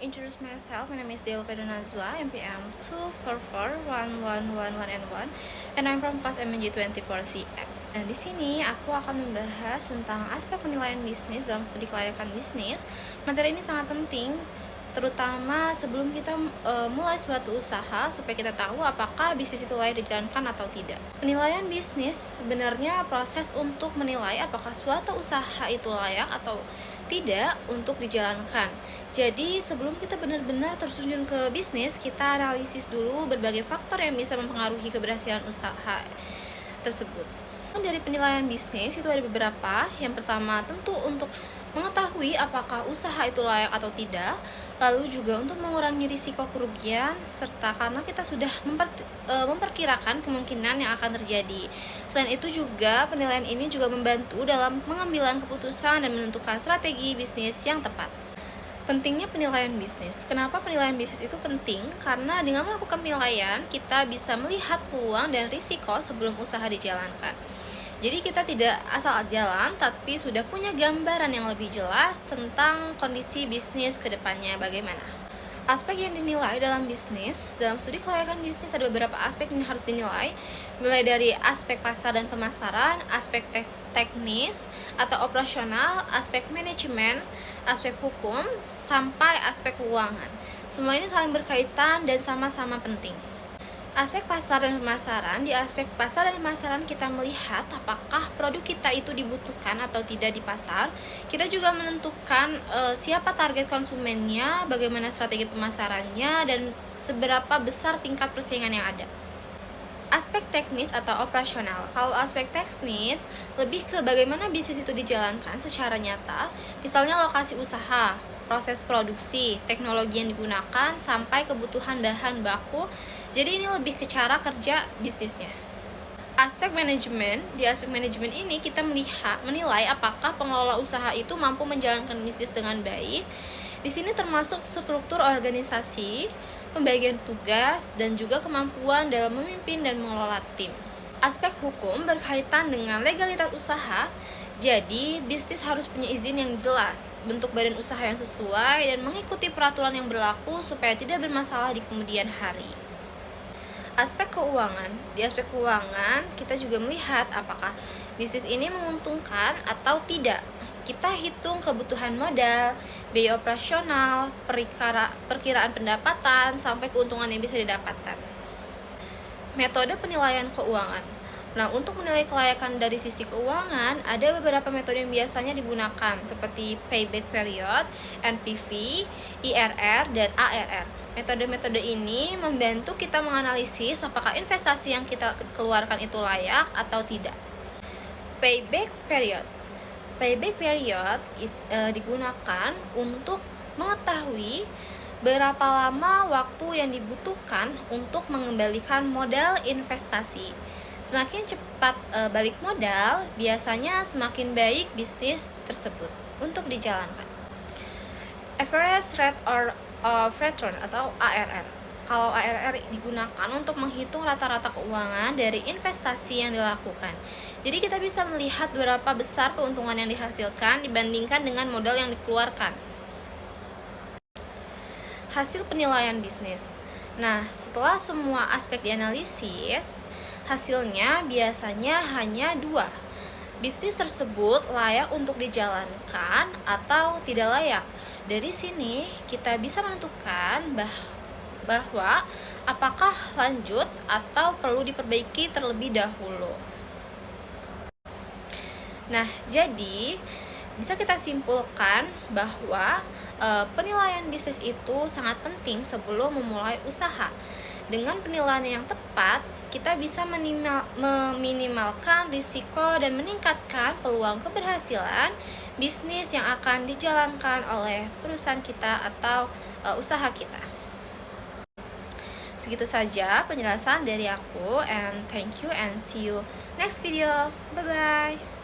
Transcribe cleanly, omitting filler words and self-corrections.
introduce myself. My name is Delva Donazwa, MPM 2441111N1, and I'm from class MNJ24CX. Nah, di sini aku akan membahas tentang aspek penilaian bisnis dalam studi kelayakan bisnis. Materi ini sangat penting, terutama sebelum kita mulai suatu usaha, supaya kita tahu apakah bisnis itu layak dijalankan atau tidak. Penilaian bisnis sebenarnya proses untuk menilai apakah suatu usaha itu layak atau tidak untuk dijalankan. Jadi sebelum kita benar-benar terjun ke bisnis, kita analisis dulu berbagai faktor yang bisa mempengaruhi keberhasilan usaha tersebut. Dari penilaian bisnis itu ada beberapa. Yang pertama tentu untuk mengetahui apakah usaha itu layak atau tidak, lalu juga untuk mengurangi risiko kerugian, serta karena kita sudah memperkirakan kemungkinan yang akan terjadi. Selain itu juga penilaian ini juga membantu dalam pengambilan keputusan dan menentukan strategi bisnis yang tepat. Pentingnya penilaian bisnis. Kenapa penilaian bisnis itu penting? Karena dengan melakukan penilaian, kita bisa melihat peluang dan risiko sebelum usaha dijalankan. Jadi kita tidak asal jalan, tapi sudah punya gambaran yang lebih jelas tentang kondisi bisnis ke depannya bagaimana. Aspek yang dinilai dalam bisnis, dalam studi kelayakan bisnis ada beberapa aspek yang harus dinilai, mulai dari aspek pasar dan pemasaran, aspek teknis atau operasional, aspek manajemen, aspek hukum, sampai aspek keuangan. Semua ini saling berkaitan dan sama-sama penting. Aspek pasar dan pemasaran, di aspek pasar dan pemasaran kita melihat apakah produk kita itu dibutuhkan atau tidak di pasar. Kita juga menentukan siapa target konsumennya, bagaimana strategi pemasarannya, dan seberapa besar tingkat persaingan yang ada. Aspek teknis atau operasional. Kalau aspek teknis lebih ke bagaimana bisnis itu dijalankan secara nyata, misalnya lokasi usaha, proses produksi, teknologi yang digunakan, sampai kebutuhan bahan baku. Jadi ini lebih ke cara kerja bisnisnya. Aspek manajemen, di aspek manajemen ini kita menilai apakah pengelola usaha itu mampu menjalankan bisnis dengan baik. Di sini termasuk struktur organisasi, pembagian tugas, dan juga kemampuan dalam memimpin dan mengelola tim. Aspek hukum berkaitan dengan legalitas usaha. Jadi, bisnis harus punya izin yang jelas, bentuk badan usaha yang sesuai, dan mengikuti peraturan yang berlaku supaya tidak bermasalah di kemudian hari. Aspek keuangan. Di aspek keuangan, kita juga melihat apakah bisnis ini menguntungkan atau tidak. Kita hitung kebutuhan modal, biaya operasional, perkiraan pendapatan, sampai keuntungan yang bisa didapatkan. Metode penilaian keuangan. Nah, untuk menilai kelayakan dari sisi keuangan, ada beberapa metode yang biasanya digunakan, seperti payback period, NPV, IRR, dan ARR. Metode-metode ini membantu kita menganalisis apakah investasi yang kita keluarkan itu layak atau tidak. Payback period. Payback period digunakan untuk mengetahui berapa lama waktu yang dibutuhkan untuk mengembalikan modal investasi. Semakin cepat balik modal, biasanya semakin baik bisnis tersebut untuk dijalankan. Average rate of return atau ARR. Kalau ARR digunakan untuk menghitung rata-rata keuangan dari investasi yang dilakukan. Jadi kita bisa melihat berapa besar keuntungan yang dihasilkan dibandingkan dengan modal yang dikeluarkan. Hasil penilaian bisnis. Nah, setelah semua aspek dianalisis, hasilnya biasanya hanya dua. Bisnis tersebut layak untuk dijalankan atau tidak layak. Dari sini kita bisa menentukan bahwa apakah lanjut atau perlu diperbaiki terlebih dahulu. Nah, jadi bisa kita simpulkan bahwa penilaian bisnis itu sangat penting sebelum memulai usaha. Dengan penilaian yang tepat, kita bisa meminimalkan risiko dan meningkatkan peluang keberhasilan bisnis yang akan dijalankan oleh perusahaan kita atau usaha kita. Segitu saja penjelasan dari aku, and thank you and see you next video. Bye bye.